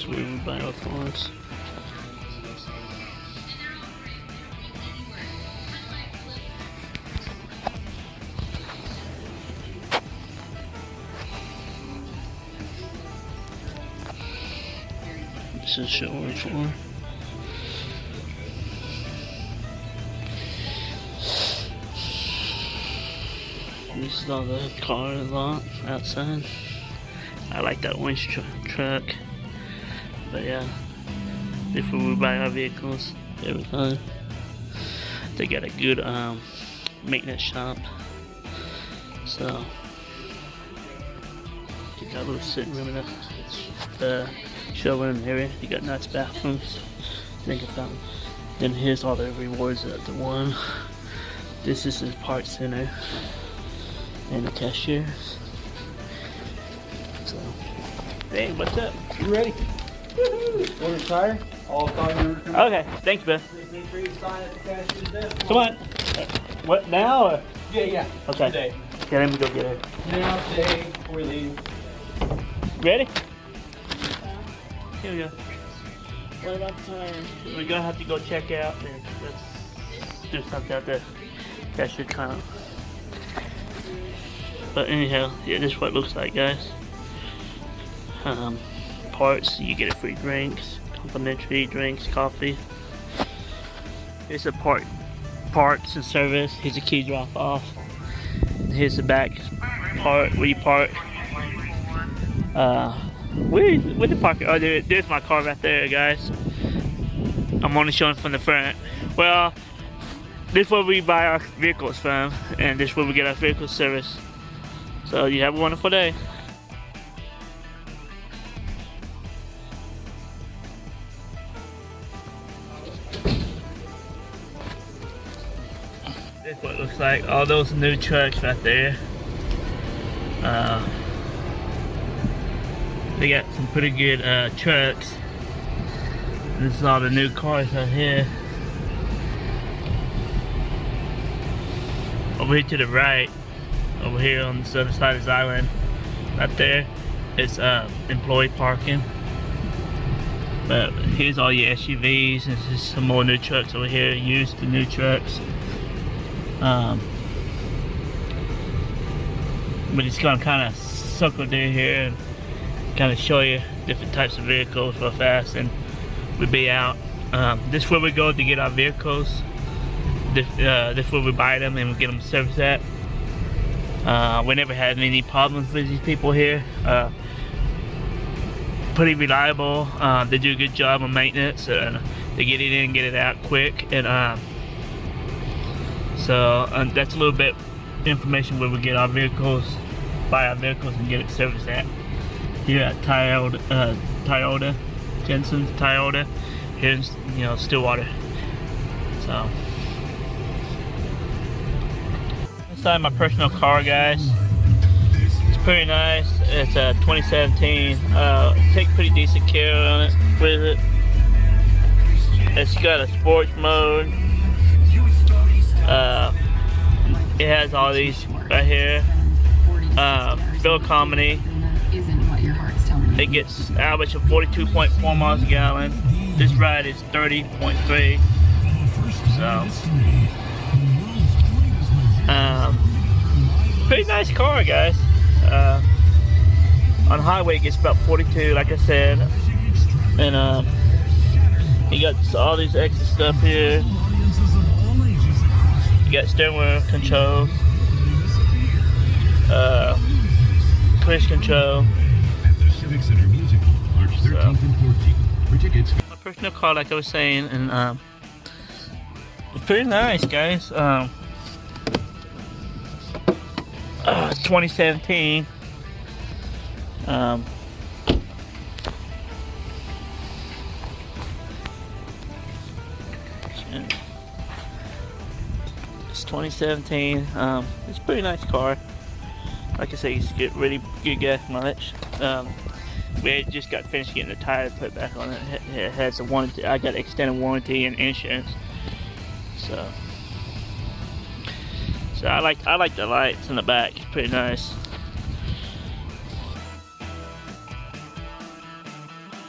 This is where we buy our cars. This is showing for. This is all the car lot outside. I like that orange truck. But yeah, before we buy our vehicles every time, they got a good maintenance shop. So you got a little sitting room in the showroom area. You got nice bathrooms. Think of that. Then here's all the rewards at the one. This is his part center and the cashiers. So, hey, what's up? You ready? Woohoo! Want to retire? All thought you were coming. Okay, thanks, Ben. Just need for you to sign at the cashier's desk. Come on. What, now or? Yeah. Okay. Today. Okay, let me go get her. Now, today, before we leave. Ready? Here we go. What about time? We're gonna have to go check out and let's do something out there. That should count. But anyhow, yeah, this is what it looks like, guys. Parts, you get a free drinks, complimentary drinks, coffee. Here's the parts and service. Here's the key drop off. Here's the back part where you park. Where the park? Oh, there's my car right there, guys. I'm only showing from the front. Well, this is where we buy our vehicles from, and this is where we get our vehicle service. So you have a wonderful day. This is what it looks like. All those new trucks right there. They got some pretty good trucks. This is all the new cars right here. Over here to the right, over here on the other side of this island, right there, it's employee parking. But here's all your SUVs, and there's some more new trucks over here, used to new trucks. We're just gonna kind of circle through here and kind of show you different types of vehicles real fast, and we'll be out. This is where we go to get our vehicles. This is where we buy them and we get them serviced at. We never had any problems with these people here. Pretty reliable. They do a good job on maintenance, and they get it in and get it out quick. And so that's a little bit information where we get our vehicles, buy our vehicles, and get it serviced at. Here at Toyota, Jensen's Toyota, here in Stillwater. So inside my personal car, guys. It's pretty nice. It's a 2017. Take pretty decent care on it with it. It's got a sports mode. It has all these right here. Fuel economy. It gets average of 42.4 miles a gallon. This ride is 30.3. So, pretty nice car, guys. On highway it gets about 42, like I said. And you got all these extra stuff here. You got steering wheel controls, cruise control. So, my personal car, like I was saying, and it's pretty nice, guys. 2017. It's 2017. It's a pretty nice car. Like I say, you get really good gas mileage. We just got finished getting the tires put back on it. It has a warranty. I got extended warranty and insurance. So I like the lights in the back. It's pretty nice.